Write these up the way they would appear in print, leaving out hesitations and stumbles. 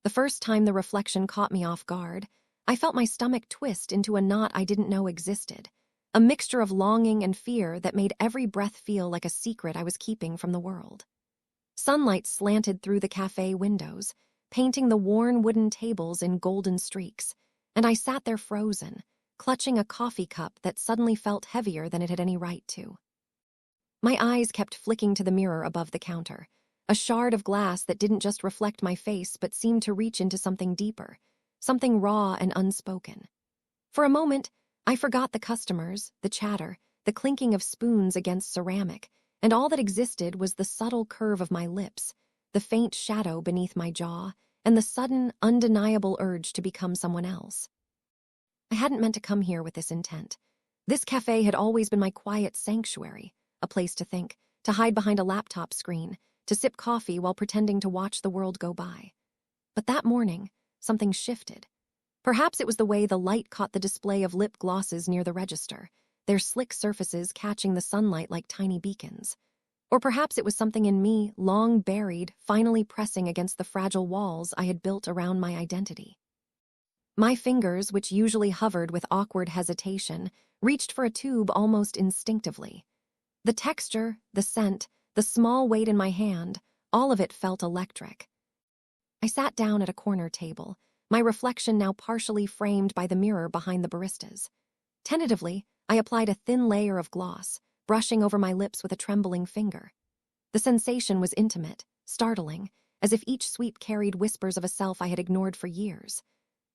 The first time the reflection caught me off guard, I felt my stomach twist into a knot I didn't know existed, a mixture of longing and fear that made every breath feel like a secret I was keeping from the world. Sunlight slanted through the cafe windows, painting the worn wooden tables in golden streaks, and I sat there frozen, clutching a coffee cup that suddenly felt heavier than it had any right to. My eyes kept flicking to the mirror above the counter, a shard of glass that didn't just reflect my face but seemed to reach into something deeper, something raw and unspoken. For a moment, I forgot the customers, the chatter, the clinking of spoons against ceramic, and all that existed was the subtle curve of my lips, the faint shadow beneath my jaw, and the sudden, undeniable urge to become someone else. I hadn't meant to come here with this intent. This cafe had always been my quiet sanctuary, a place to think, to hide behind a laptop screen, to sip coffee while pretending to watch the world go by. But that morning, something shifted. Perhaps it was the way the light caught the display of lip glosses near the register, their slick surfaces catching the sunlight like tiny beacons. Or perhaps it was something in me, long buried, finally pressing against the fragile walls I had built around my identity. My fingers, which usually hovered with awkward hesitation, reached for a tube almost instinctively. The texture, the scent, the small weight in my hand, all of it felt electric. I sat down at a corner table, my reflection now partially framed by the mirror behind the baristas. Tentatively, I applied a thin layer of gloss, brushing over my lips with a trembling finger. The sensation was intimate, startling, as if each sweep carried whispers of a self I had ignored for years.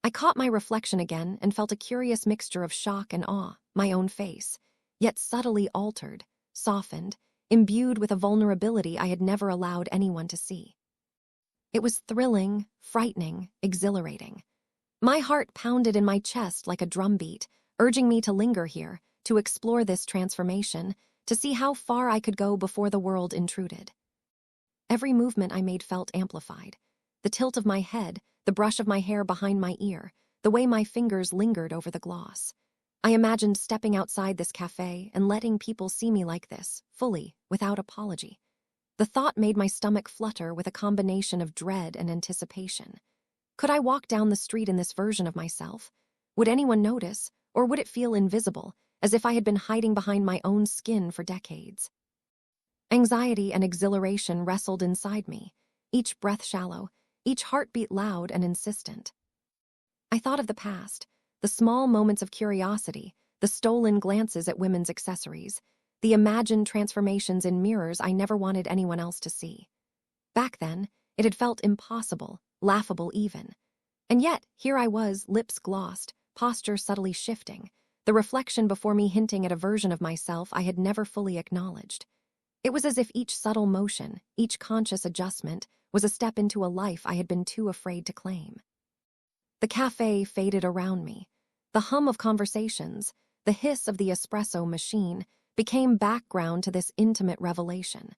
I caught my reflection again and felt a curious mixture of shock and awe, my own face, yet subtly altered, softened, imbued with a vulnerability I had never allowed anyone to see. It was thrilling, frightening, exhilarating. My heart pounded in my chest like a drumbeat, urging me to linger here, to explore this transformation, to see how far I could go before the world intruded. Every movement I made felt amplified. The tilt of my head, the brush of my hair behind my ear, the way my fingers lingered over the gloss. I imagined stepping outside this cafe and letting people see me like this, fully, without apology. The thought made my stomach flutter with a combination of dread and anticipation. Could I walk down the street in this version of myself? Would anyone notice, or would it feel invisible, as if I had been hiding behind my own skin for decades? Anxiety and exhilaration wrestled inside me, each breath shallow, each heartbeat loud and insistent. I thought of the past, the small moments of curiosity, the stolen glances at women's accessories, the imagined transformations in mirrors I never wanted anyone else to see. Back then, it had felt impossible, laughable even. And yet, here I was, lips glossed, posture subtly shifting, the reflection before me hinting at a version of myself I had never fully acknowledged. It was as if each subtle motion, each conscious adjustment, was a step into a life I had been too afraid to claim. The cafe faded around me. The hum of conversations, the hiss of the espresso machine, became background to this intimate revelation.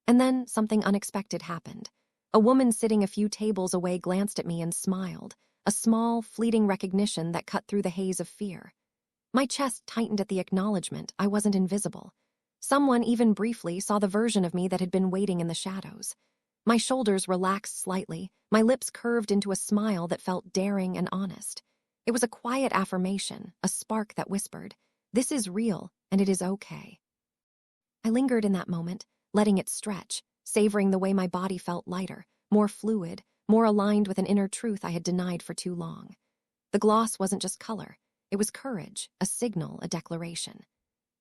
And then something unexpected happened. A woman sitting a few tables away glanced at me and smiled, a small, fleeting recognition that cut through the haze of fear. My chest tightened at the acknowledgement I wasn't invisible. Someone, even briefly, saw the version of me that had been waiting in the shadows. My shoulders relaxed slightly, my lips curved into a smile that felt daring and honest. It was a quiet affirmation, a spark that whispered, "This is real, and it is okay." I lingered in that moment, letting it stretch, savoring the way my body felt lighter, more fluid, more aligned with an inner truth I had denied for too long. The gloss wasn't just color, it was courage, a signal, a declaration.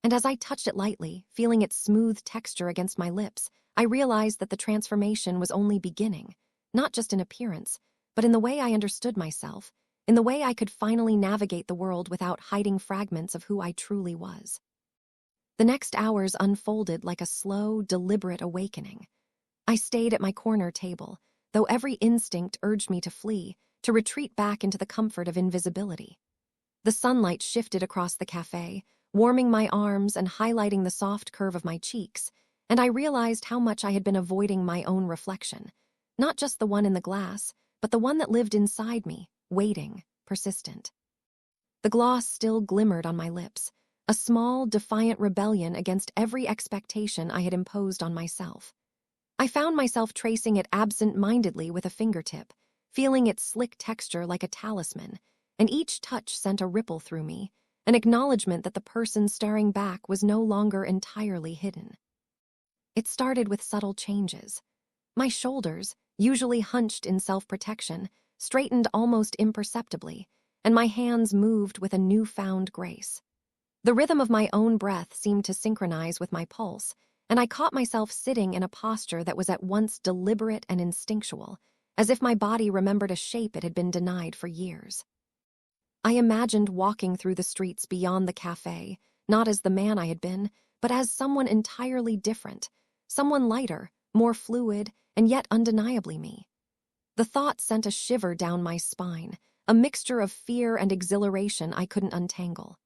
And as I touched it lightly, feeling its smooth texture against my lips, I realized that the transformation was only beginning, not just in appearance, but in the way I understood myself, in the way I could finally navigate the world without hiding fragments of who I truly was. The next hours unfolded like a slow, deliberate awakening. I stayed at my corner table, though every instinct urged me to flee, to retreat back into the comfort of invisibility. The sunlight shifted across the cafe, warming my arms and highlighting the soft curve of my cheeks, and I realized how much I had been avoiding my own reflection, not just the one in the glass, but the one that lived inside me, waiting, persistent. The gloss still glimmered on my lips, a small, defiant rebellion against every expectation I had imposed on myself. I found myself tracing it absent-mindedly with a fingertip, feeling its slick texture like a talisman, and each touch sent a ripple through me, an acknowledgement that the person staring back was no longer entirely hidden. It started with subtle changes. My shoulders, usually hunched in self-protection, straightened almost imperceptibly, and my hands moved with a newfound grace. The rhythm of my own breath seemed to synchronize with my pulse, and I caught myself sitting in a posture that was at once deliberate and instinctual, as if my body remembered a shape it had been denied for years. I imagined walking through the streets beyond the café, not as the man I had been, but as someone entirely different, someone lighter, more fluid, and yet undeniably me. The thought sent a shiver down my spine, a mixture of fear and exhilaration I couldn't untangle.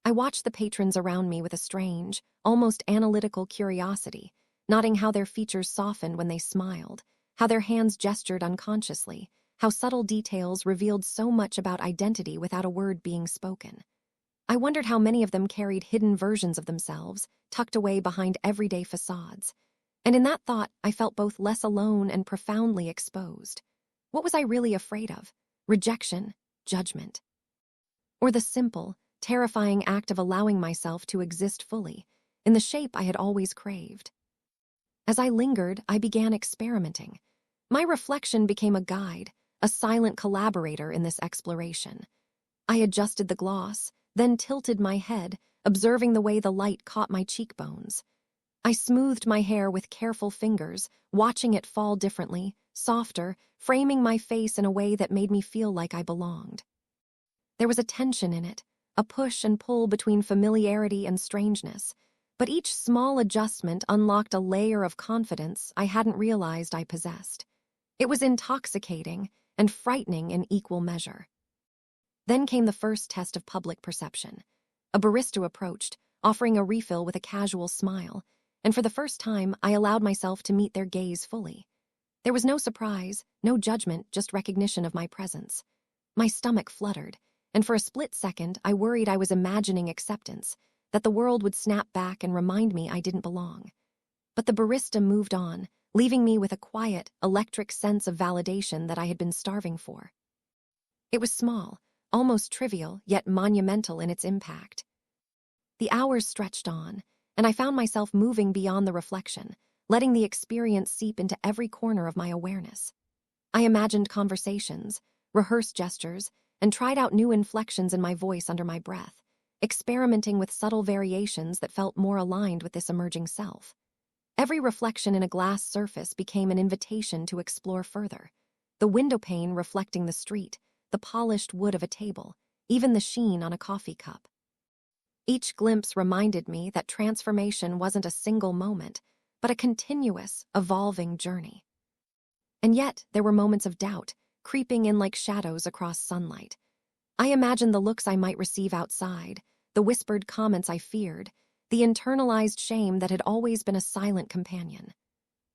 I watched the patrons around me with a strange, almost analytical curiosity, noting how their features softened when they smiled, how their hands gestured unconsciously, how subtle details revealed so much about identity without a word being spoken. I wondered how many of them carried hidden versions of themselves, tucked away behind everyday facades. And in that thought, I felt both less alone and profoundly exposed. What was I really afraid of? Rejection, judgment, or the simple, terrifying act of allowing myself to exist fully, in the shape I had always craved? As I lingered, I began experimenting. My reflection became a guide, a silent collaborator in this exploration. I adjusted the gloss, then tilted my head, observing the way the light caught my cheekbones. I smoothed my hair with careful fingers, watching it fall differently, softer, framing my face in a way that made me feel like I belonged. There was a tension in it, a push and pull between familiarity and strangeness, but each small adjustment unlocked a layer of confidence I hadn't realized I possessed. It was intoxicating and frightening in equal measure. Then came the first test of public perception. A barista approached, offering a refill with a casual smile, and for the first time, I allowed myself to meet their gaze fully. There was no surprise, no judgment, just recognition of my presence. My stomach fluttered, and for a split second, I worried I was imagining acceptance, that the world would snap back and remind me I didn't belong. But the barista moved on, leaving me with a quiet, electric sense of validation that I had been starving for. It was small, almost trivial, yet monumental in its impact. The hours stretched on, and I found myself moving beyond the reflection, letting the experience seep into every corner of my awareness. I imagined conversations, rehearsed gestures, and tried out new inflections in my voice under my breath, experimenting with subtle variations that felt more aligned with this emerging self. Every reflection in a glass surface became an invitation to explore further. The window pane reflecting the street, the polished wood of a table, even the sheen on a coffee cup. Each glimpse reminded me that transformation wasn't a single moment, but a continuous, evolving journey. And yet, there were moments of doubt, creeping in like shadows across sunlight. I imagined the looks I might receive outside, the whispered comments I feared, the internalized shame that had always been a silent companion.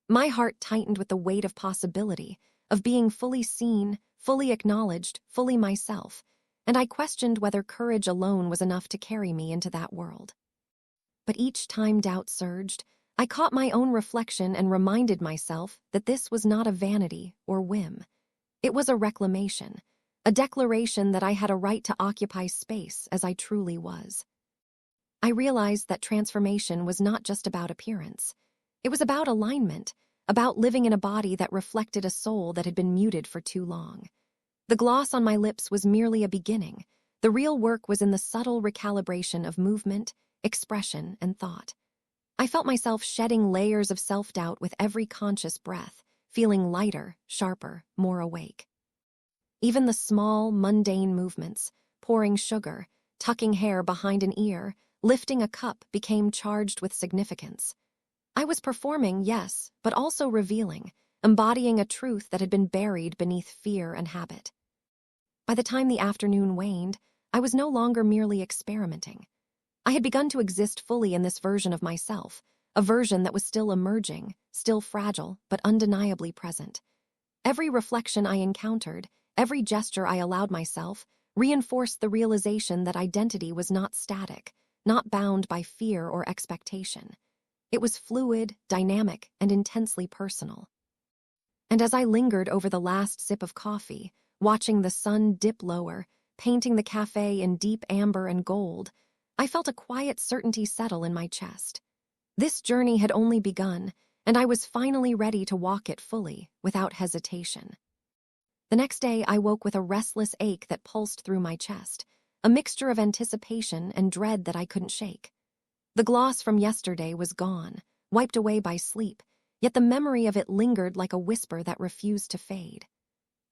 My heart tightened with the weight of possibility, of being fully seen, fully acknowledged, fully myself, and I questioned whether courage alone was enough to carry me into that world. But each time doubt surged, I caught my own reflection and reminded myself that this was not a vanity or whim. It was a reclamation, a declaration that I had a right to occupy space as I truly was. I realized that transformation was not just about appearance. It was about alignment, about living in a body that reflected a soul that had been muted for too long. The gloss on my lips was merely a beginning. The real work was in the subtle recalibration of movement, expression, and thought. I felt myself shedding layers of self-doubt with every conscious breath, feeling lighter, sharper, more awake. Even the small, mundane movements, pouring sugar, tucking hair behind an ear, lifting a cup became charged with significance. I was performing, yes, but also revealing, embodying a truth that had been buried beneath fear and habit. By the time the afternoon waned, I was no longer merely experimenting. I had begun to exist fully in this version of myself, a version that was still emerging, still fragile, but undeniably present. Every reflection I encountered, every gesture I allowed myself, reinforced the realization that identity was not static, not bound by fear or expectation. It was fluid, dynamic, and intensely personal. And as I lingered over the last sip of coffee, watching the sun dip lower, painting the café in deep amber and gold, I felt a quiet certainty settle in my chest. This journey had only begun, and I was finally ready to walk it fully, without hesitation. The next day, I woke with a restless ache that pulsed through my chest, a mixture of anticipation and dread that I couldn't shake. The gloss from yesterday was gone, wiped away by sleep, yet the memory of it lingered like a whisper that refused to fade.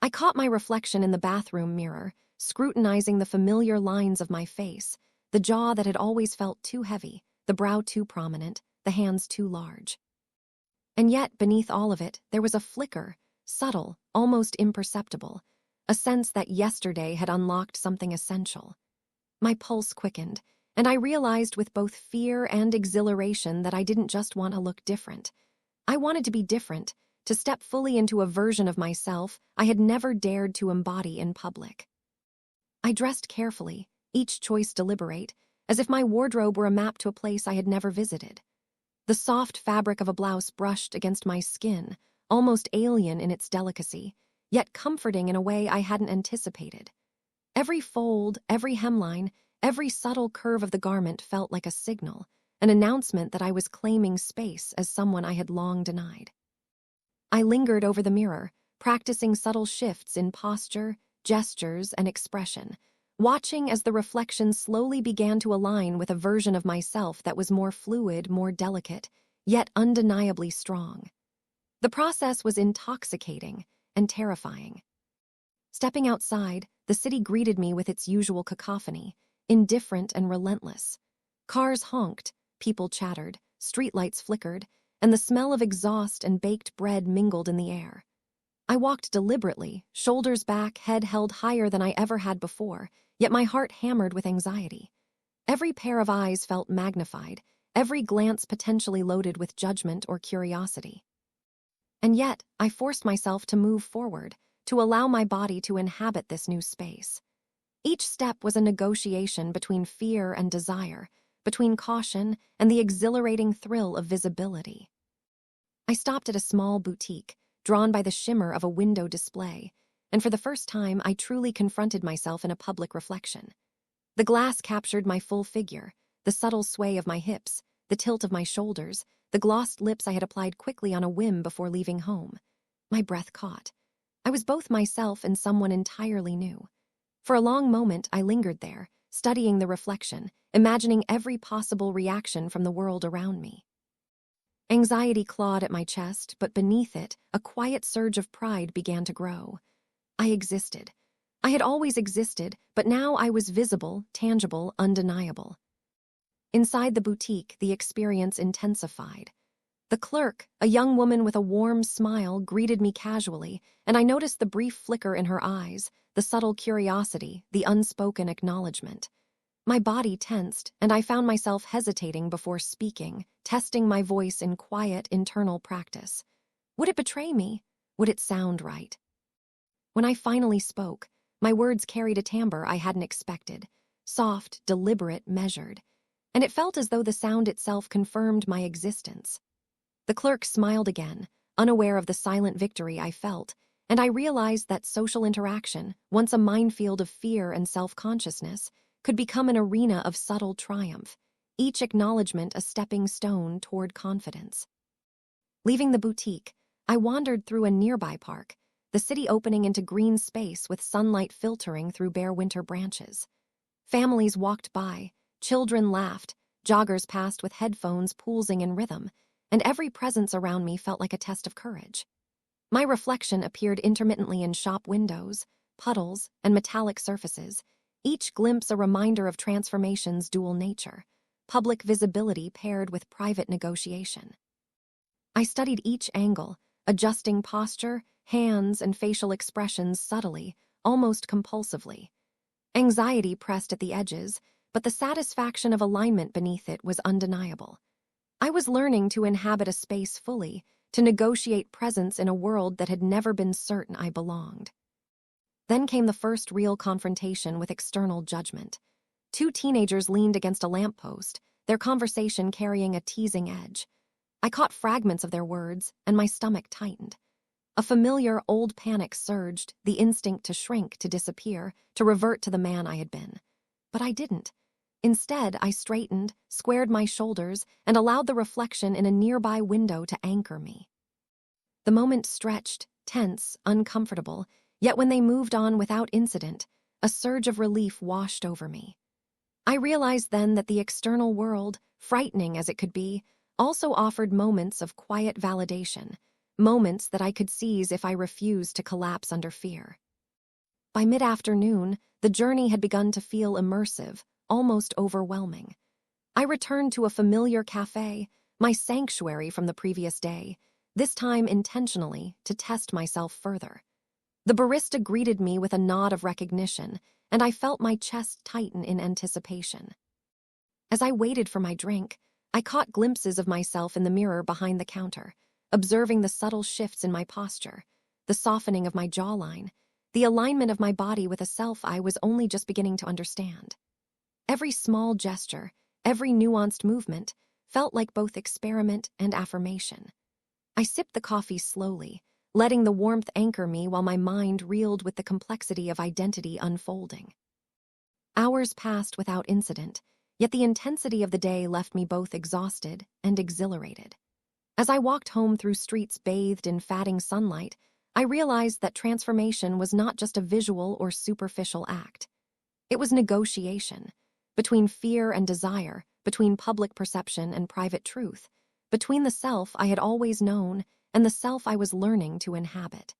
I caught my reflection in the bathroom mirror, scrutinizing the familiar lines of my face, the jaw that had always felt too heavy, the brow too prominent, the hands too large. And yet, beneath all of it, there was a flicker, subtle, almost imperceptible, a sense that yesterday had unlocked something essential. My pulse quickened, and I realized with both fear and exhilaration that I didn't just want to look different. I wanted to be different, to step fully into a version of myself I had never dared to embody in public. I dressed carefully, each choice deliberate, as if my wardrobe were a map to a place I had never visited. The soft fabric of a blouse brushed against my skin, almost alien in its delicacy, yet comforting in a way I hadn't anticipated. Every fold, every hemline, every subtle curve of the garment felt like a signal, an announcement that I was claiming space as someone I had long denied. I lingered over the mirror, practicing subtle shifts in posture, gestures, and expression, watching as the reflection slowly began to align with a version of myself that was more fluid, more delicate, yet undeniably strong. The process was intoxicating and terrifying. Stepping outside, the city greeted me with its usual cacophony, indifferent and relentless. Cars honked, people chattered, streetlights flickered, and the smell of exhaust and baked bread mingled in the air. I walked deliberately, shoulders back, head held higher than I ever had before, yet my heart hammered with anxiety. Every pair of eyes felt magnified, every glance potentially loaded with judgment or curiosity. And yet, I forced myself to move forward, to allow my body to inhabit this new space. Each step was a negotiation between fear and desire, between caution and the exhilarating thrill of visibility. I stopped at a small boutique, drawn by the shimmer of a window display, and for the first time I truly confronted myself in a public reflection. The glass captured my full figure, the subtle sway of my hips, the tilt of my shoulders, the glossed lips I had applied quickly on a whim before leaving home. My breath caught. I was both myself and someone entirely new. For a long moment I lingered there, studying the reflection, imagining every possible reaction from the world around me. Anxiety clawed at my chest, but beneath it, a quiet surge of pride began to grow. I existed. I had always existed, but now I was visible, tangible, undeniable. Inside the boutique, the experience intensified. The clerk, a young woman with a warm smile, greeted me casually, and I noticed the brief flicker in her eyes, the subtle curiosity, the unspoken acknowledgement. My body tensed, and I found myself hesitating before speaking, testing my voice in quiet, internal practice. Would it betray me? Would it sound right? When I finally spoke, my words carried a timbre I hadn't expected, soft, deliberate, measured, and it felt as though the sound itself confirmed my existence. The clerk smiled again, unaware of the silent victory I felt, and I realized that social interaction, once a minefield of fear and self-consciousness, could become an arena of subtle triumph, each acknowledgement a stepping stone toward confidence. Leaving the boutique, I wandered through a nearby park, the city opening into green space with sunlight filtering through bare winter branches. Families walked by, children laughed, joggers passed with headphones pulsing in rhythm, and every presence around me felt like a test of courage. My reflection appeared intermittently in shop windows, puddles, and metallic surfaces, each glimpse a reminder of transformation's dual nature, public visibility paired with private negotiation. I studied each angle, adjusting posture, hands, and facial expressions subtly, almost compulsively. Anxiety pressed at the edges, but the satisfaction of alignment beneath it was undeniable. I was learning to inhabit a space fully, to negotiate presence in a world that had never been certain I belonged. Then came the first real confrontation with external judgment. Two teenagers leaned against a lamppost, their conversation carrying a teasing edge. I caught fragments of their words, and my stomach tightened. A familiar old panic surged, the instinct to shrink, to disappear, to revert to the man I had been. But I didn't. Instead, I straightened, squared my shoulders, and allowed the reflection in a nearby window to anchor me. The moment stretched, tense, uncomfortable, yet when they moved on without incident, a surge of relief washed over me. I realized then that the external world, frightening as it could be, also offered moments of quiet validation, moments that I could seize if I refused to collapse under fear. By mid-afternoon, the journey had begun to feel immersive, almost overwhelming. I returned to a familiar café, my sanctuary from the previous day, this time intentionally to test myself further. The barista greeted me with a nod of recognition, and I felt my chest tighten in anticipation. As I waited for my drink, I caught glimpses of myself in the mirror behind the counter, observing the subtle shifts in my posture, the softening of my jawline, the alignment of my body with a self I was only just beginning to understand. Every small gesture, every nuanced movement, felt like both experiment and affirmation. I sipped the coffee slowly, letting the warmth anchor me while my mind reeled with the complexity of identity unfolding. Hours passed without incident, yet the intensity of the day left me both exhausted and exhilarated. As I walked home through streets bathed in fatting sunlight, I realized that transformation was not just a visual or superficial act. It was negotiation, between fear and desire, between public perception and private truth, between the self I had always known and the self I was learning to inhabit.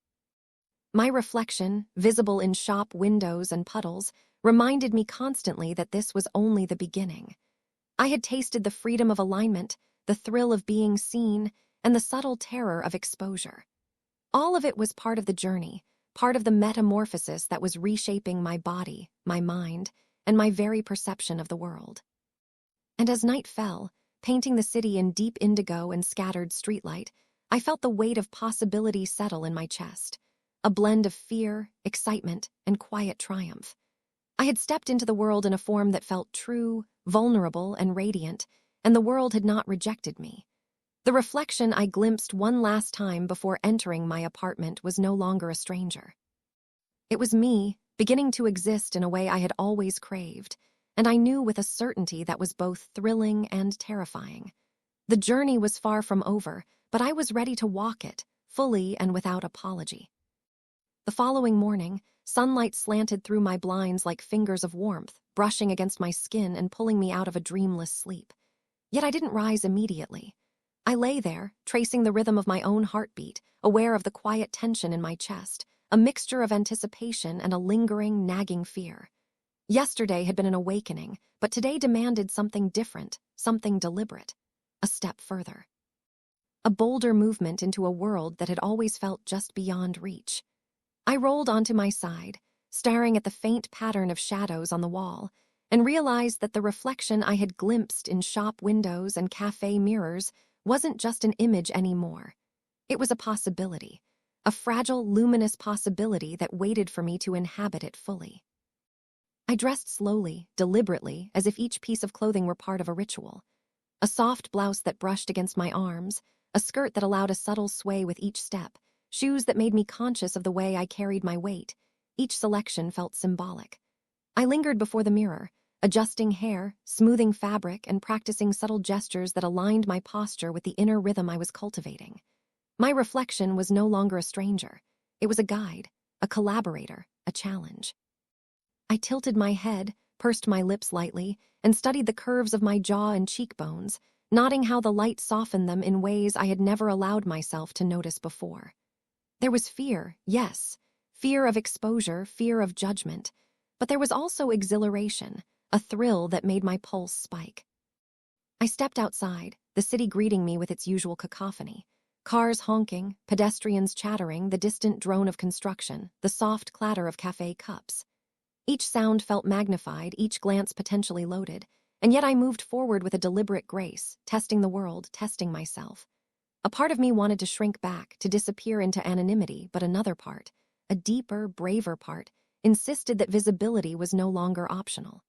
My reflection, visible in shop windows and puddles, reminded me constantly that this was only the beginning. I had tasted the freedom of alignment, the thrill of being seen, and the subtle terror of exposure. All of it was part of the journey, part of the metamorphosis that was reshaping my body, my mind, and my very perception of the world. And as night fell, painting the city in deep indigo and scattered streetlight, I felt the weight of possibility settle in my chest, a blend of fear, excitement, and quiet triumph. I had stepped into the world in a form that felt true, vulnerable, and radiant, and the world had not rejected me. The reflection I glimpsed one last time before entering my apartment was no longer a stranger. It was me, beginning to exist in a way I had always craved, and I knew with a certainty that was both thrilling and terrifying. The journey was far from over, but I was ready to walk it, fully and without apology. The following morning, sunlight slanted through my blinds like fingers of warmth, brushing against my skin and pulling me out of a dreamless sleep. Yet I didn't rise immediately. I lay there, tracing the rhythm of my own heartbeat, aware of the quiet tension in my chest, a mixture of anticipation and a lingering, nagging fear. Yesterday had been an awakening, but today demanded something different, something deliberate, a step further. A bolder movement into a world that had always felt just beyond reach. I rolled onto my side, staring at the faint pattern of shadows on the wall, and realized that the reflection I had glimpsed in shop windows and cafe mirrors wasn't just an image anymore. It was a possibility, a fragile, luminous possibility that waited for me to inhabit it fully. I dressed slowly, deliberately, as if each piece of clothing were part of a ritual. A soft blouse that brushed against my arms, a skirt that allowed a subtle sway with each step, shoes that made me conscious of the way I carried my weight. Each selection felt symbolic. I lingered before the mirror, adjusting hair, smoothing fabric, and practicing subtle gestures that aligned my posture with the inner rhythm I was cultivating. My reflection was no longer a stranger. It was a guide, a collaborator, a challenge. I tilted my head, pursed my lips lightly, and studied the curves of my jaw and cheekbones, noting how the light softened them in ways I had never allowed myself to notice before. There was fear, yes, fear of exposure, fear of judgment, but there was also exhilaration, a thrill that made my pulse spike. I stepped outside, the city greeting me with its usual cacophony. Cars honking, pedestrians chattering, the distant drone of construction, the soft clatter of cafe cups. Each sound felt magnified, each glance potentially loaded, and yet I moved forward with a deliberate grace, testing the world, testing myself. A part of me wanted to shrink back, to disappear into anonymity, but another part, a deeper, braver part, insisted that visibility was no longer optional.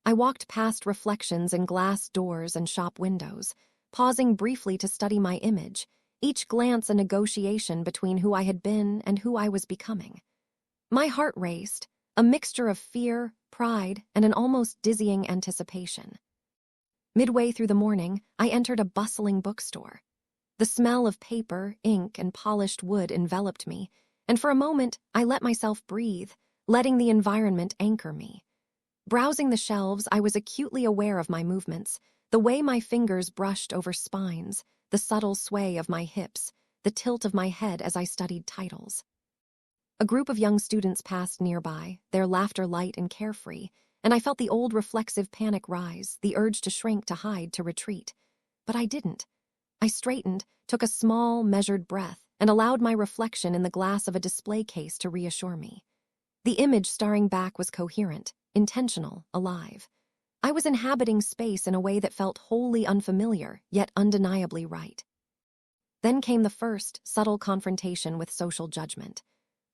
I walked past reflections in glass doors and shop windows, pausing briefly to study my image, each glance a negotiation between who I had been and who I was becoming. My heart raced, a mixture of fear, pride, and an almost dizzying anticipation. Midway through the morning, I entered a bustling bookstore. The smell of paper, ink, and polished wood enveloped me, and for a moment I let myself breathe, letting the environment anchor me. Browsing the shelves, I was acutely aware of my movements, the way my fingers brushed over spines, the subtle sway of my hips, the tilt of my head as I studied titles. A group of young students passed nearby, their laughter light and carefree, and I felt the old reflexive panic rise, the urge to shrink, to hide, to retreat. But I didn't. I straightened, took a small, measured breath, and allowed my reflection in the glass of a display case to reassure me. The image staring back was coherent, intentional, alive. I was inhabiting space in a way that felt wholly unfamiliar, yet undeniably right. Then came the first, subtle confrontation with social judgment.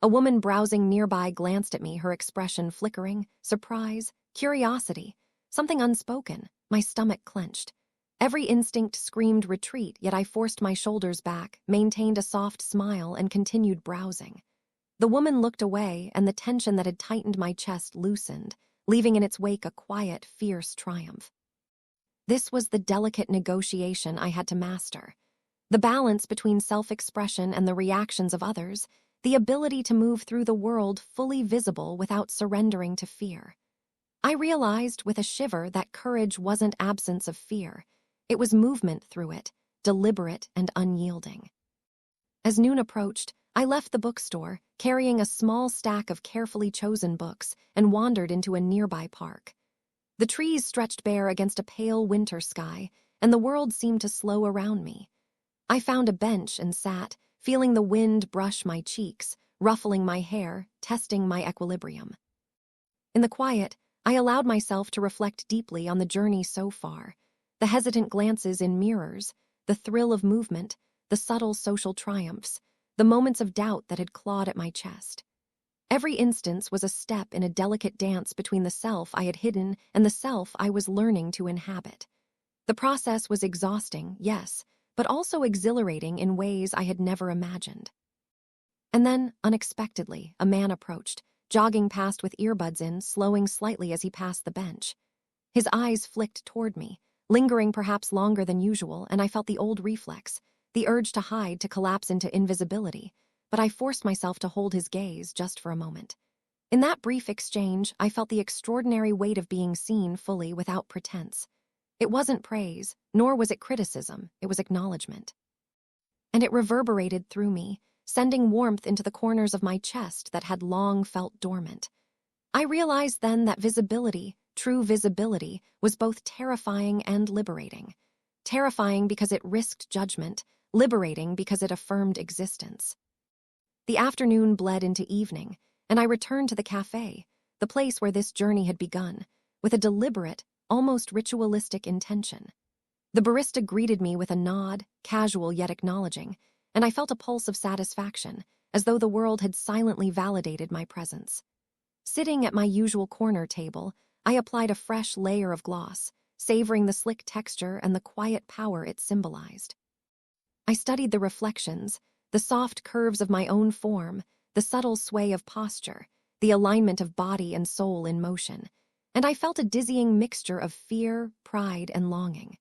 A woman browsing nearby glanced at me, her expression flickering, surprise, curiosity, something unspoken. My stomach clenched. Every instinct screamed retreat, yet I forced my shoulders back, maintained a soft smile, and continued browsing. The woman looked away, and the tension that had tightened my chest loosened, leaving in its wake a quiet, fierce triumph. This was the delicate negotiation I had to master. The balance between self-expression and the reactions of others, the ability to move through the world fully visible without surrendering to fear. I realized with a shiver that courage wasn't absence of fear. It was movement through it, deliberate and unyielding. As noon approached, I left the bookstore, carrying a small stack of carefully chosen books, and wandered into a nearby park. The trees stretched bare against a pale winter sky, and the world seemed to slow around me. I found a bench and sat, feeling the wind brush my cheeks, ruffling my hair, testing my equilibrium. In the quiet, I allowed myself to reflect deeply on the journey so far, the hesitant glances in mirrors, the thrill of movement, the subtle social triumphs, the moments of doubt that had clawed at my chest. Every instance was a step in a delicate dance between the self I had hidden and the self I was learning to inhabit. The process was exhausting, yes, but also exhilarating in ways I had never imagined. And then, unexpectedly, a man approached, jogging past with earbuds in, slowing slightly as he passed the bench. His eyes flicked toward me, lingering perhaps longer than usual, and I felt the old reflex, the urge to hide, to collapse into invisibility, but I forced myself to hold his gaze just for a moment. In that brief exchange, I felt the extraordinary weight of being seen fully without pretense. It wasn't praise, nor was it criticism, it was acknowledgement. And it reverberated through me, sending warmth into the corners of my chest that had long felt dormant. I realized then that visibility, true visibility, was both terrifying and liberating. Terrifying because it risked judgment, liberating because it affirmed existence. The afternoon bled into evening, and I returned to the café, the place where this journey had begun, with a deliberate, almost ritualistic intention. The barista greeted me with a nod, casual yet acknowledging, and I felt a pulse of satisfaction, as though the world had silently validated my presence. Sitting at my usual corner table, I applied a fresh layer of gloss, savoring the slick texture and the quiet power it symbolized. I studied the reflections, the soft curves of my own form, the subtle sway of posture, the alignment of body and soul in motion, and I felt a dizzying mixture of fear, pride, and longing.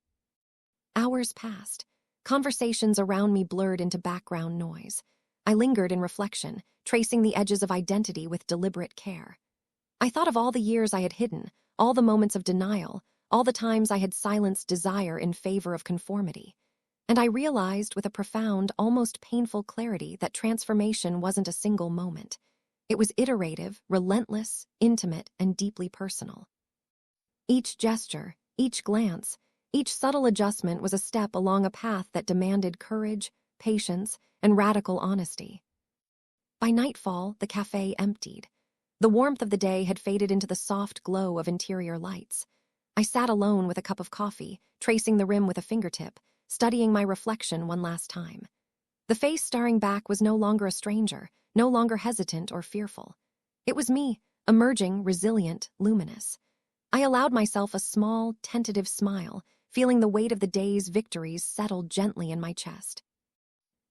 Hours passed. Conversations around me blurred into background noise. I lingered in reflection, tracing the edges of identity with deliberate care. I thought of all the years I had hidden, all the moments of denial, all the times I had silenced desire in favor of conformity. And I realized with a profound, almost painful clarity that transformation wasn't a single moment. It was iterative, relentless, intimate, and deeply personal. Each gesture, each glance, each subtle adjustment was a step along a path that demanded courage, patience, and radical honesty. By nightfall, the café emptied. The warmth of the day had faded into the soft glow of interior lights. I sat alone with a cup of coffee, tracing the rim with a fingertip, studying my reflection one last time. The face staring back was no longer a stranger, no longer hesitant or fearful. It was me, emerging, resilient, luminous. I allowed myself a small, tentative smile, feeling the weight of the day's victories settle gently in my chest.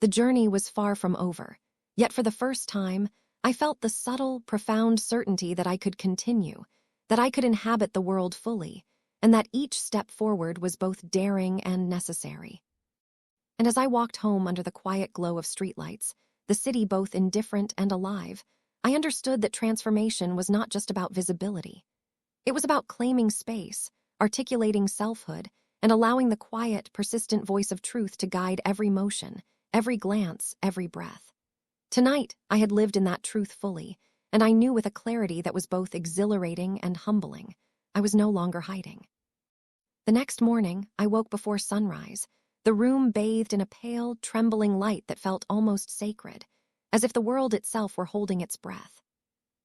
The journey was far from over, yet for the first time, I felt the subtle, profound certainty that I could continue, that I could inhabit the world fully, and that each step forward was both daring and necessary. And as I walked home under the quiet glow of streetlights, the city both indifferent and alive, I understood that transformation was not just about visibility. It was about claiming space, articulating selfhood, and allowing the quiet, persistent voice of truth to guide every motion, every glance, every breath. Tonight, I had lived in that truth fully, and I knew with a clarity that was both exhilarating and humbling. I was no longer hiding. The next morning, I woke before sunrise, the room bathed in a pale, trembling light that felt almost sacred, as if the world itself were holding its breath.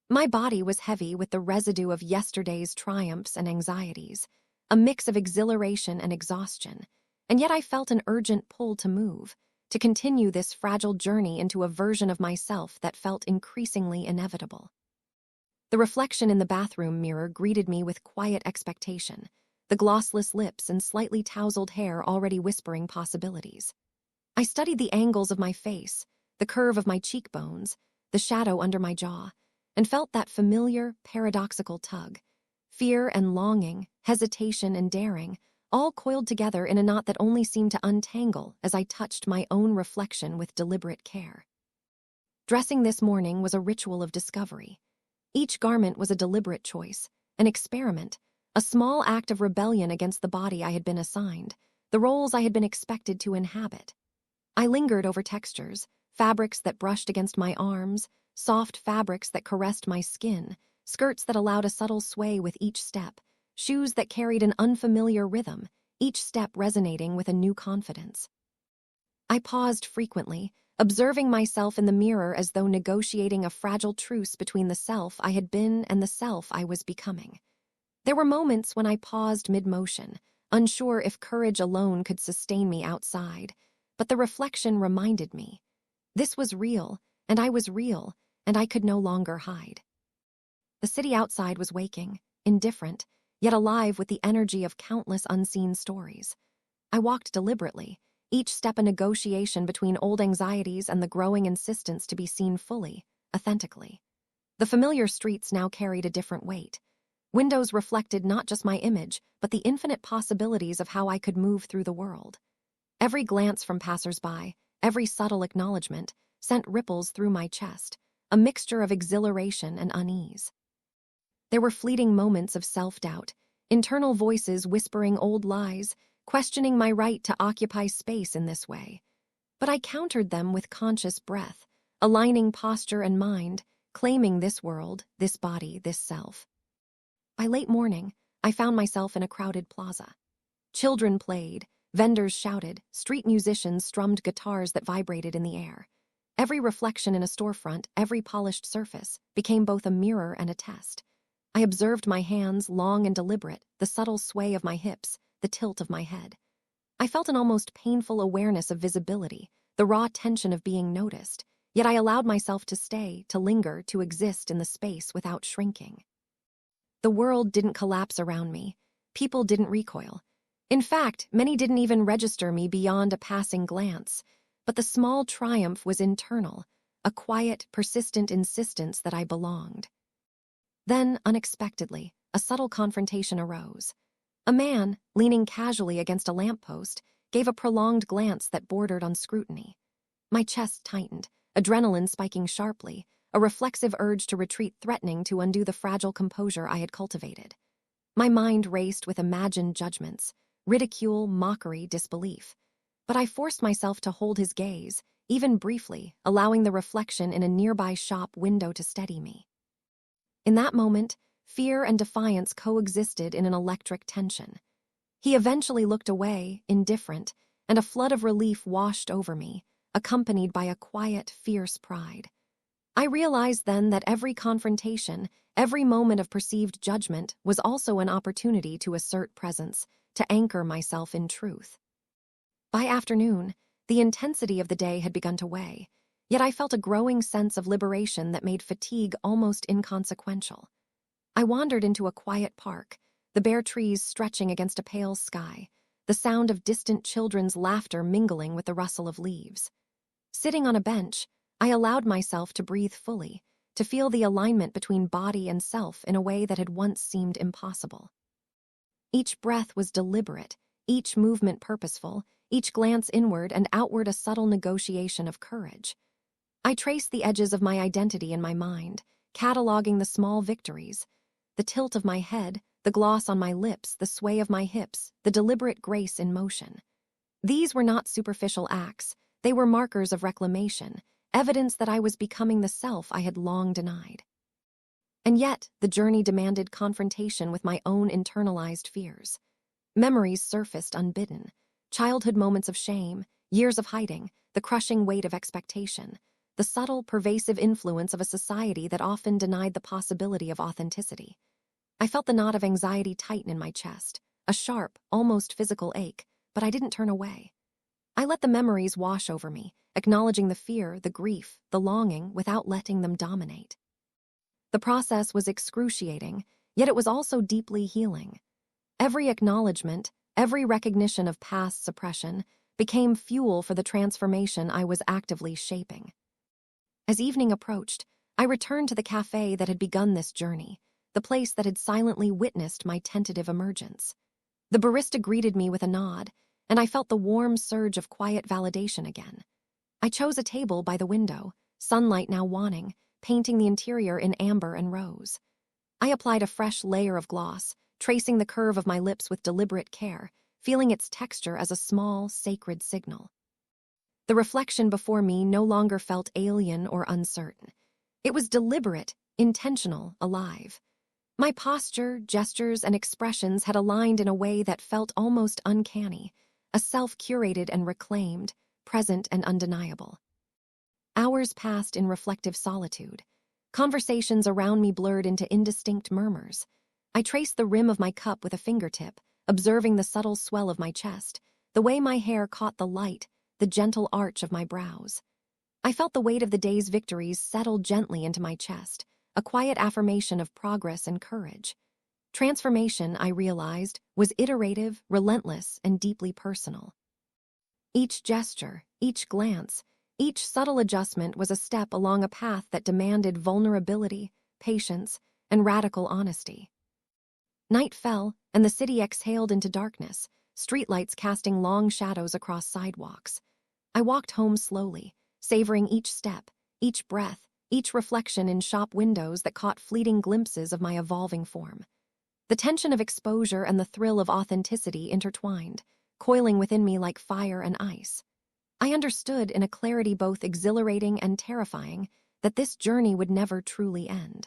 My body was heavy with the residue of yesterday's triumphs and anxieties, a mix of exhilaration and exhaustion, and yet I felt an urgent pull to move, to continue this fragile journey into a version of myself that felt increasingly inevitable. The reflection in the bathroom mirror greeted me with quiet expectation, the glossless lips and slightly tousled hair already whispering possibilities. I studied the angles of my face, the curve of my cheekbones, the shadow under my jaw, and felt that familiar, paradoxical tug. Fear and longing, hesitation and daring, all coiled together in a knot that only seemed to untangle as I touched my own reflection with deliberate care. Dressing this morning was a ritual of discovery. Each garment was a deliberate choice, an experiment, a small act of rebellion against the body I had been assigned, the roles I had been expected to inhabit. I lingered over textures, fabrics that brushed against my arms, soft fabrics that caressed my skin, skirts that allowed a subtle sway with each step, shoes that carried an unfamiliar rhythm, each step resonating with a new confidence. I paused frequently, observing myself in the mirror as though negotiating a fragile truce between the self I had been and the self I was becoming. There were moments when I paused mid-motion, unsure if courage alone could sustain me outside, but the reflection reminded me. This was real, and I was real, and I could no longer hide. The city outside was waking, indifferent, yet alive with the energy of countless unseen stories. I walked deliberately, each step a negotiation between old anxieties and the growing insistence to be seen fully, authentically. The familiar streets now carried a different weight. Windows reflected not just my image, but the infinite possibilities of how I could move through the world. Every glance from passers-by, every subtle acknowledgement, sent ripples through my chest, a mixture of exhilaration and unease. There were fleeting moments of self-doubt, internal voices whispering old lies, questioning my right to occupy space in this way. But I countered them with conscious breath, aligning posture and mind, claiming this world, this body, this self. By late morning, I found myself in a crowded plaza. Children played, vendors shouted, street musicians strummed guitars that vibrated in the air. Every reflection in a storefront, every polished surface, became both a mirror and a test. I observed my hands, long and deliberate, the subtle sway of my hips, the tilt of my head. I felt an almost painful awareness of visibility, the raw tension of being noticed, yet I allowed myself to stay, to linger, to exist in the space without shrinking. The world didn't collapse around me. People didn't recoil. In fact, many didn't even register me beyond a passing glance. But the small triumph was internal, a quiet, persistent insistence that I belonged. Then, unexpectedly, a subtle confrontation arose. A man, leaning casually against a lamppost, gave a prolonged glance that bordered on scrutiny. My chest tightened, adrenaline spiking sharply, a reflexive urge to retreat threatening to undo the fragile composure I had cultivated. My mind raced with imagined judgments, ridicule, mockery, disbelief. But I forced myself to hold his gaze, even briefly, allowing the reflection in a nearby shop window to steady me. In that moment, fear and defiance coexisted in an electric tension. He eventually looked away, indifferent, and a flood of relief washed over me, accompanied by a quiet, fierce pride. I realized then that every confrontation, every moment of perceived judgment was also an opportunity to assert presence, to anchor myself in truth. By afternoon, the intensity of the day had begun to weigh, yet I felt a growing sense of liberation that made fatigue almost inconsequential. I wandered into a quiet park, the bare trees stretching against a pale sky, the sound of distant children's laughter mingling with the rustle of leaves. Sitting on a bench, I allowed myself to breathe fully, to feel the alignment between body and self in a way that had once seemed impossible. Each breath was deliberate, each movement purposeful, each glance inward and outward a subtle negotiation of courage. I traced the edges of my identity in my mind, cataloging the small victories, the tilt of my head, the gloss on my lips, the sway of my hips, the deliberate grace in motion. These were not superficial acts, they were markers of reclamation, evidence that I was becoming the self I had long denied. And yet, the journey demanded confrontation with my own internalized fears. Memories surfaced unbidden, childhood moments of shame, years of hiding, the crushing weight of expectation, the subtle, pervasive influence of a society that often denied the possibility of authenticity. I felt the knot of anxiety tighten in my chest, a sharp, almost physical ache, but I didn't turn away. I let the memories wash over me, acknowledging the fear, the grief, the longing without letting them dominate. The process was excruciating, yet it was also deeply healing. Every acknowledgement, every recognition of past suppression became fuel for the transformation I was actively shaping. As evening approached, I returned to the café that had begun this journey, the place that had silently witnessed my tentative emergence. The barista greeted me with a nod, and I felt the warm surge of quiet validation again. I chose a table by the window, sunlight now waning, painting the interior in amber and rose. I applied a fresh layer of gloss, tracing the curve of my lips with deliberate care, feeling its texture as a small, sacred signal. The reflection before me no longer felt alien or uncertain. It was deliberate, intentional, alive. My posture, gestures, and expressions had aligned in a way that felt almost uncanny, a self-curated and reclaimed, present and undeniable. Hours passed in reflective solitude. Conversations around me blurred into indistinct murmurs. I traced the rim of my cup with a fingertip, observing the subtle swell of my chest, the way my hair caught the light, the gentle arch of my brows. I felt the weight of the day's victories settle gently into my chest, a quiet affirmation of progress and courage. Transformation, I realized, was iterative, relentless, and deeply personal. Each gesture, each glance, each subtle adjustment was a step along a path that demanded vulnerability, patience, and radical honesty. Night fell, and the city exhaled into darkness, streetlights casting long shadows across sidewalks. I walked home slowly, savoring each step, each breath, each reflection in shop windows that caught fleeting glimpses of my evolving form. The tension of exposure and the thrill of authenticity intertwined, coiling within me like fire and ice. I understood in a clarity both exhilarating and terrifying that this journey would never truly end.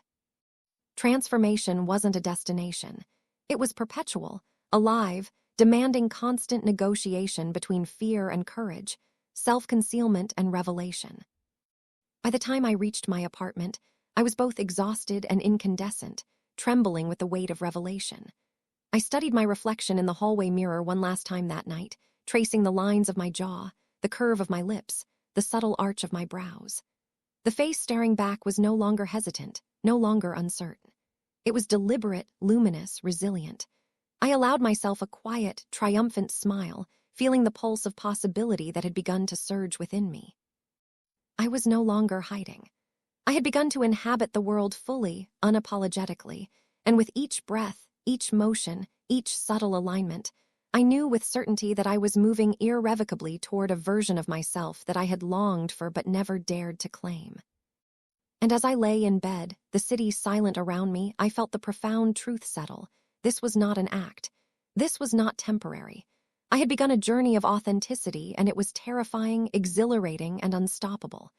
Transformation wasn't a destination. It was perpetual, alive, demanding constant negotiation between fear and courage, self-concealment and revelation. By the time I reached my apartment, I was both exhausted and incandescent, trembling with the weight of revelation. I studied my reflection in the hallway mirror one last time that night, tracing the lines of my jaw, the curve of my lips, the subtle arch of my brows. The face staring back was no longer hesitant, no longer uncertain. It was deliberate, luminous, resilient. I allowed myself a quiet, triumphant smile, feeling the pulse of possibility that had begun to surge within me. I was no longer hiding. I had begun to inhabit the world fully, unapologetically, and with each breath, each motion, each subtle alignment, I knew with certainty that I was moving irrevocably toward a version of myself that I had longed for but never dared to claim. And as I lay in bed, the city silent around me, I felt the profound truth settle. This was not an act. This was not temporary. I had begun a journey of authenticity, and it was terrifying, exhilarating, and unstoppable.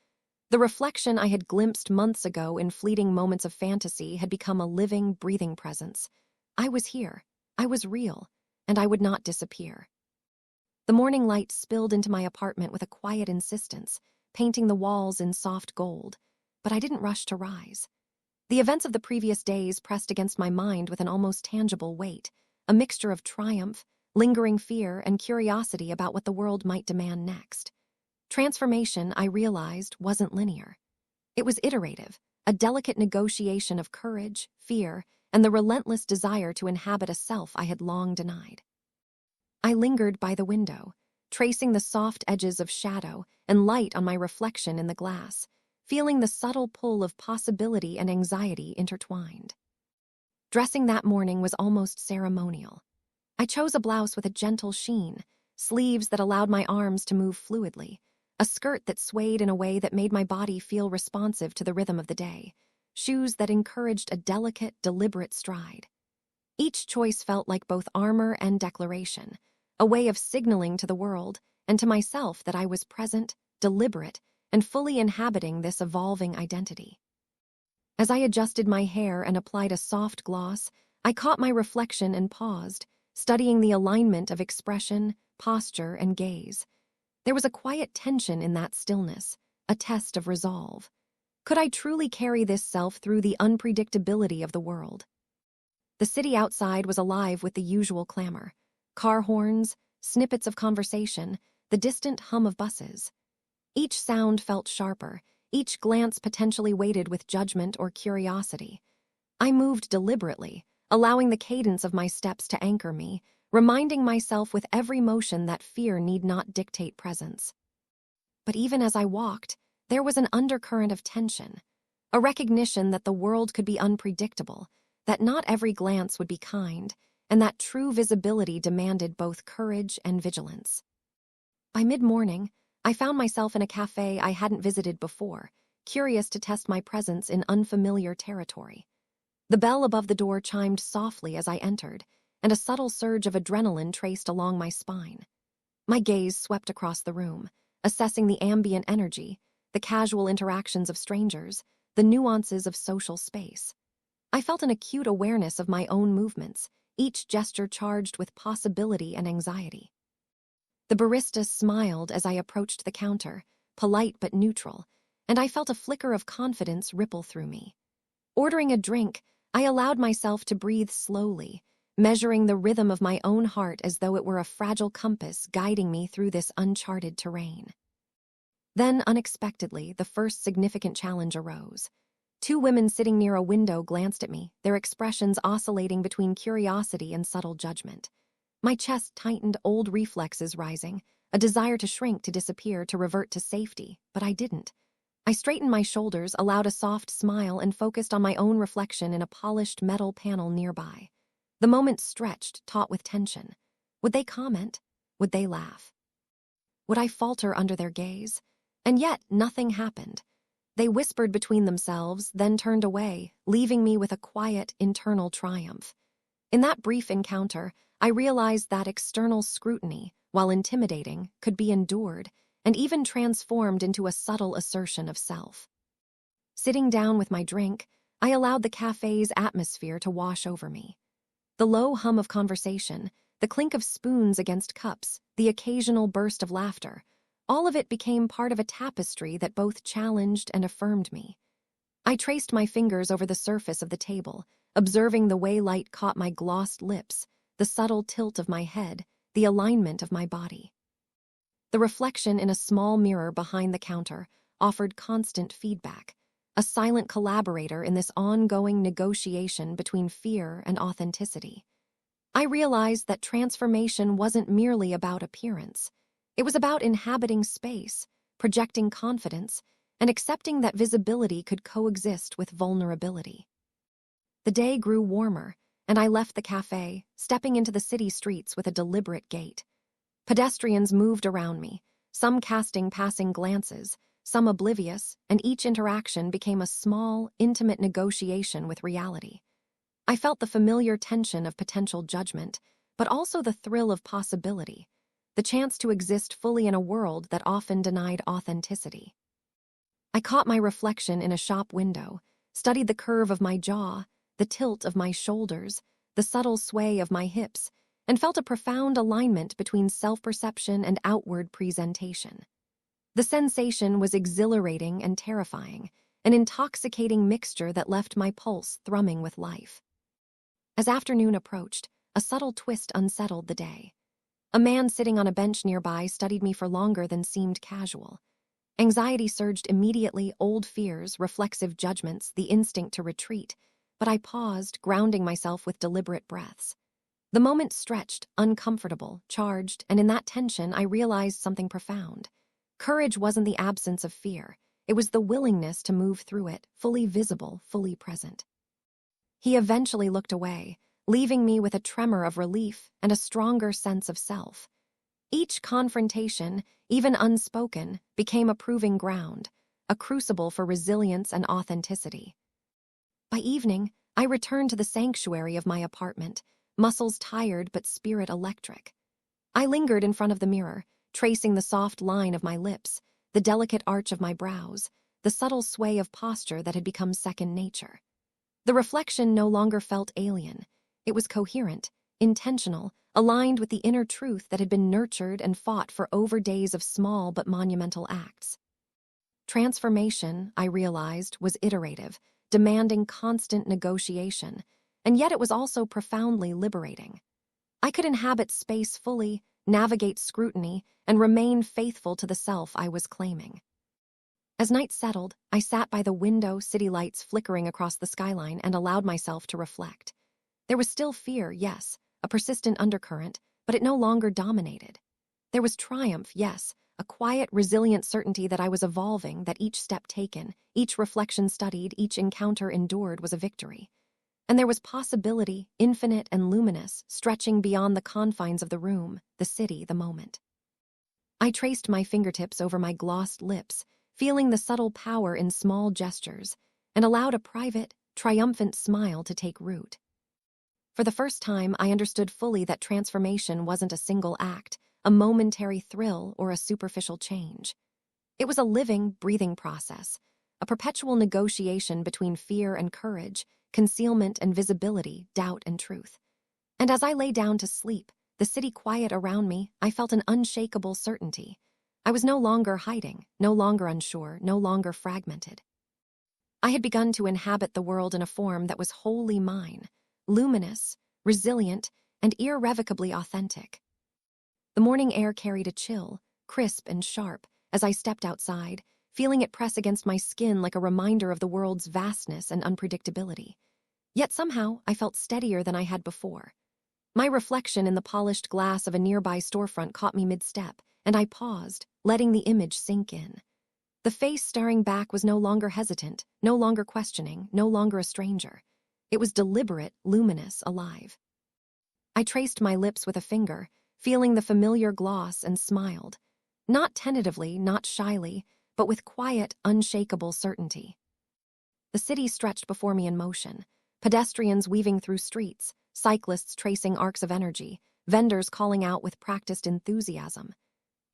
The reflection I had glimpsed months ago in fleeting moments of fantasy had become a living, breathing presence. I was here. I was real. And I would not disappear. The morning light spilled into my apartment with a quiet insistence, painting the walls in soft gold, but I didn't rush to rise. The events of the previous days pressed against my mind with an almost tangible weight, a mixture of triumph, lingering fear, and curiosity about what the world might demand next. Transformation, I realized, wasn't linear. It was iterative, a delicate negotiation of courage, fear, and the relentless desire to inhabit a self I had long denied. I lingered by the window, tracing the soft edges of shadow and light on my reflection in the glass, feeling the subtle pull of possibility and anxiety intertwined. Dressing that morning was almost ceremonial. I chose a blouse with a gentle sheen, sleeves that allowed my arms to move fluidly, a skirt that swayed in a way that made my body feel responsive to the rhythm of the day, shoes that encouraged a delicate, deliberate stride. Each choice felt like both armor and declaration, a way of signaling to the world and to myself that I was present, deliberate, and fully inhabiting this evolving identity. As I adjusted my hair and applied a soft gloss, I caught my reflection and paused, studying the alignment of expression, posture, and gaze. There was a quiet tension in that stillness, a test of resolve. Could I truly carry this self through the unpredictability of the world? The city outside was alive with the usual clamor. Car horns, snippets of conversation, the distant hum of buses. Each sound felt sharper, each glance potentially weighted with judgment or curiosity. I moved deliberately, allowing the cadence of my steps to anchor me, reminding myself with every motion that fear need not dictate presence. But even as I walked, there was an undercurrent of tension, a recognition that the world could be unpredictable, that not every glance would be kind, and that true visibility demanded both courage and vigilance. By mid-morning, I found myself in a cafe I hadn't visited before, curious to test my presence in unfamiliar territory. The bell above the door chimed softly as I entered, and a subtle surge of adrenaline traced along my spine. My gaze swept across the room, assessing the ambient energy, the casual interactions of strangers, the nuances of social space. I felt an acute awareness of my own movements, each gesture charged with possibility and anxiety. The barista smiled as I approached the counter, polite but neutral, and I felt a flicker of confidence ripple through me. Ordering a drink, I allowed myself to breathe slowly, measuring the rhythm of my own heart as though it were a fragile compass guiding me through this uncharted terrain. Then, unexpectedly, the first significant challenge arose. Two women sitting near a window glanced at me, their expressions oscillating between curiosity and subtle judgment. My chest tightened, old reflexes rising, a desire to shrink, to disappear, to revert to safety, but I didn't. I straightened my shoulders, allowed a soft smile, and focused on my own reflection in a polished metal panel nearby. The moment stretched, taut with tension. Would they comment? Would they laugh? Would I falter under their gaze? And yet, nothing happened. They whispered between themselves, then turned away, leaving me with a quiet, internal triumph. In that brief encounter, I realized that external scrutiny, while intimidating, could be endured, and even transformed into a subtle assertion of self. Sitting down with my drink, I allowed the cafe's atmosphere to wash over me. The low hum of conversation, the clink of spoons against cups, the occasional burst of laughter, all of it became part of a tapestry that both challenged and affirmed me. I traced my fingers over the surface of the table, observing the way light caught my glossed lips, the subtle tilt of my head, the alignment of my body. The reflection in a small mirror behind the counter offered constant feedback, a silent collaborator in this ongoing negotiation between fear and authenticity. I realized that transformation wasn't merely about appearance. It was about inhabiting space, projecting confidence, and accepting that visibility could coexist with vulnerability. The day grew warmer, and I left the cafe, stepping into the city streets with a deliberate gait. Pedestrians moved around me, some casting passing glances, some oblivious, and each interaction became a small, intimate negotiation with reality. I felt the familiar tension of potential judgment, but also the thrill of possibility, the chance to exist fully in a world that often denied authenticity. I caught my reflection in a shop window, studied the curve of my jaw, the tilt of my shoulders, the subtle sway of my hips, and felt a profound alignment between self-perception and outward presentation. The sensation was exhilarating and terrifying, an intoxicating mixture that left my pulse thrumming with life. As afternoon approached, a subtle twist unsettled the day. A man sitting on a bench nearby studied me for longer than seemed casual. Anxiety surged immediately, old fears, reflexive judgments, the instinct to retreat, but I paused, grounding myself with deliberate breaths. The moment stretched, uncomfortable, charged, and in that tension I realized something profound. Courage wasn't the absence of fear. It was the willingness to move through it, fully visible, fully present. He eventually looked away, leaving me with a tremor of relief and a stronger sense of self. Each confrontation, even unspoken, became a proving ground, a crucible for resilience and authenticity. By evening, I returned to the sanctuary of my apartment, muscles tired but spirit electric. I lingered in front of the mirror, tracing the soft line of my lips, the delicate arch of my brows, the subtle sway of posture that had become second nature. The reflection no longer felt alien. It was coherent, intentional, aligned with the inner truth that had been nurtured and fought for over days of small but monumental acts. Transformation, I realized, was iterative, demanding constant negotiation, and yet it was also profoundly liberating. I could inhabit space fully, navigate scrutiny, and remain faithful to the self I was claiming. As night settled, I sat by the window, city lights flickering across the skyline, and allowed myself to reflect. There was still fear, yes, a persistent undercurrent, but it no longer dominated. There was triumph, yes, a quiet, resilient certainty that I was evolving, that each step taken, each reflection studied, each encounter endured was a victory. And there was possibility, infinite and luminous, stretching beyond the confines of the room, the city, the moment. I traced my fingertips over my glossed lips, feeling the subtle power in small gestures, and allowed a private, triumphant smile to take root. For the first time, I understood fully that transformation wasn't a single act, a momentary thrill, or a superficial change. It was a living, breathing process, a perpetual negotiation between fear and courage, concealment and visibility, doubt and truth. And as I lay down to sleep, the city quiet around me, I felt an unshakable certainty. I was no longer hiding, no longer unsure, no longer fragmented. I had begun to inhabit the world in a form that was wholly mine, luminous, resilient, and irrevocably authentic. The morning air carried a chill, crisp and sharp, as I stepped outside, feeling it press against my skin like a reminder of the world's vastness and unpredictability. Yet somehow I felt steadier than I had before. My reflection in the polished glass of a nearby storefront caught me mid-step, and I paused, letting the image sink in. The face staring back was no longer hesitant, no longer questioning, no longer a stranger. It was deliberate, luminous, alive. I traced my lips with a finger, feeling the familiar gloss, and smiled. Not tentatively, not shyly, but with quiet, unshakable certainty. The city stretched before me in motion, pedestrians weaving through streets, cyclists tracing arcs of energy, vendors calling out with practiced enthusiasm.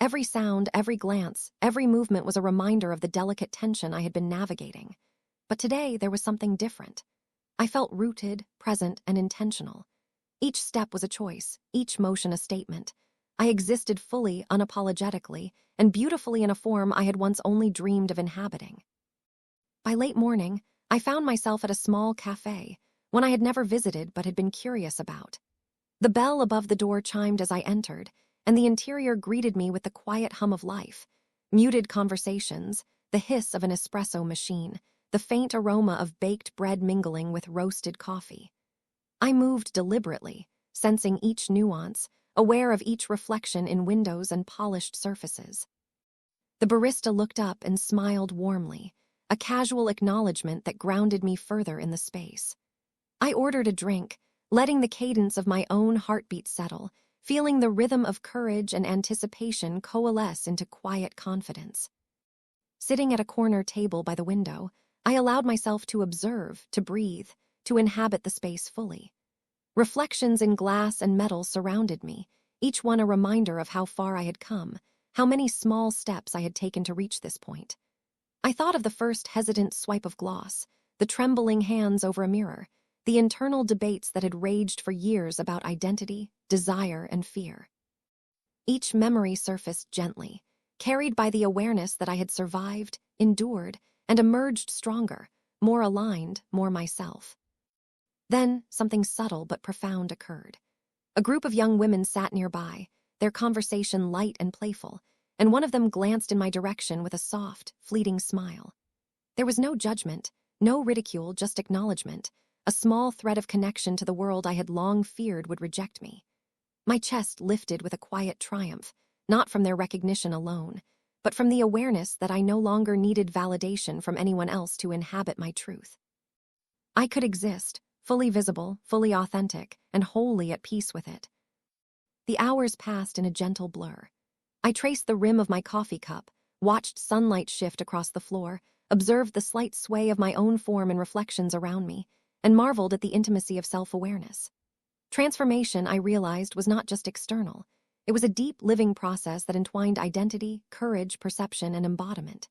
Every sound, every glance, every movement was a reminder of the delicate tension I had been navigating. But today there was something different. I felt rooted, present, and intentional. Each step was a choice, each motion a statement. I existed fully, unapologetically, and beautifully in a form I had once only dreamed of inhabiting. By late morning, I found myself at a small café, one I had never visited but had been curious about. The bell above the door chimed as I entered, and the interior greeted me with the quiet hum of life, muted conversations, the hiss of an espresso machine, the faint aroma of baked bread mingling with roasted coffee. I moved deliberately, sensing each nuance, aware of each reflection in windows and polished surfaces. The barista looked up and smiled warmly, a casual acknowledgement that grounded me further in the space. I ordered a drink, letting the cadence of my own heartbeat settle, feeling the rhythm of courage and anticipation coalesce into quiet confidence. Sitting at a corner table by the window, I allowed myself to observe, to breathe, to inhabit the space fully. Reflections in glass and metal surrounded me, each one a reminder of how far I had come, how many small steps I had taken to reach this point. I thought of the first hesitant swipe of gloss, the trembling hands over a mirror, the internal debates that had raged for years about identity, desire, and fear. Each memory surfaced gently, carried by the awareness that I had survived, endured, and emerged stronger, more aligned, more myself. Then, something subtle but profound occurred. A group of young women sat nearby, their conversation light and playful, and one of them glanced in my direction with a soft, fleeting smile. There was no judgment, no ridicule, just acknowledgement, a small thread of connection to the world I had long feared would reject me. My chest lifted with a quiet triumph, not from their recognition alone, but from the awareness that I no longer needed validation from anyone else to inhabit my truth. I could exist, fully visible, fully authentic, and wholly at peace with it. The hours passed in a gentle blur. I traced the rim of my coffee cup, watched sunlight shift across the floor, observed the slight sway of my own form in reflections around me, and marveled at the intimacy of self-awareness. Transformation, I realized, was not just external. It was a deep, living process that entwined identity, courage, perception, and embodiment.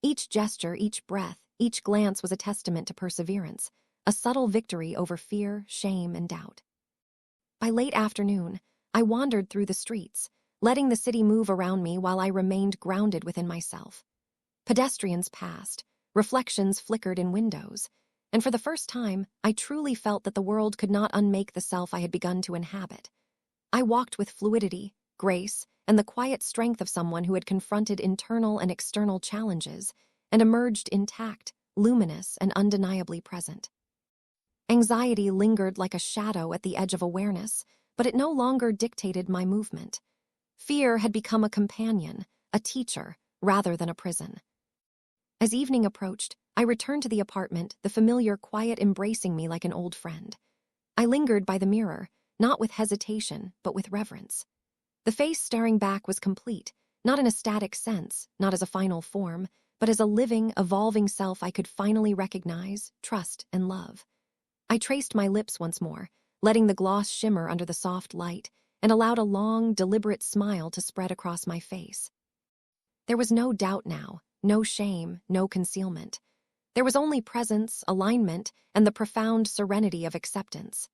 Each gesture, each breath, each glance was a testament to perseverance, a subtle victory over fear, shame, and doubt. By late afternoon, I wandered through the streets, letting the city move around me while I remained grounded within myself. Pedestrians passed, reflections flickered in windows, and for the first time, I truly felt that the world could not unmake the self I had begun to inhabit. I walked with fluidity, grace, and the quiet strength of someone who had confronted internal and external challenges and emerged intact, luminous, and undeniably present. Anxiety lingered like a shadow at the edge of awareness, but it no longer dictated my movement. Fear had become a companion, a teacher, rather than a prison. As evening approached, I returned to the apartment, the familiar quiet embracing me like an old friend. I lingered by the mirror, not with hesitation, but with reverence. The face staring back was complete, not in a static sense, not as a final form, but as a living, evolving self I could finally recognize, trust, and love. I traced my lips once more, letting the gloss shimmer under the soft light, and allowed a long, deliberate smile to spread across my face. There was no doubt now, no shame, no concealment. There was only presence, alignment, and the profound serenity of acceptance.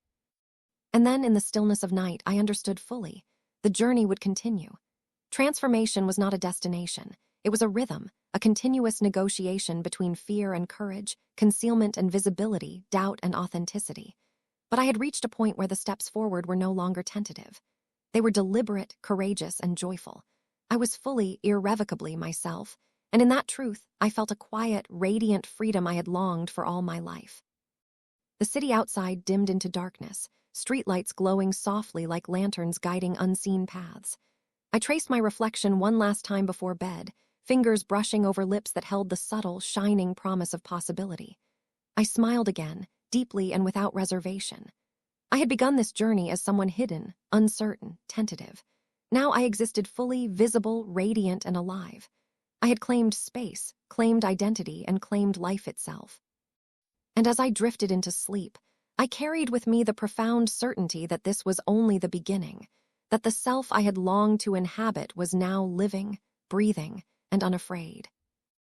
And then, in the stillness of night, I understood fully. The journey would continue. Transformation was not a destination. It was a rhythm, a continuous negotiation between fear and courage, concealment and visibility, doubt and authenticity. But I had reached a point where the steps forward were no longer tentative. They were deliberate, courageous, and joyful. I was fully, irrevocably myself, and in that truth, I felt a quiet, radiant freedom I had longed for all my life. The city outside dimmed into darkness, streetlights glowing softly like lanterns guiding unseen paths. I traced my reflection one last time before bed, fingers brushing over lips that held the subtle, shining promise of possibility. I smiled again, deeply and without reservation. I had begun this journey as someone hidden, uncertain, tentative. Now I existed fully, visible, radiant, and alive. I had claimed space, claimed identity, and claimed life itself. And as I drifted into sleep, I carried with me the profound certainty that this was only the beginning, that the self I had longed to inhabit was now living, breathing, and unafraid.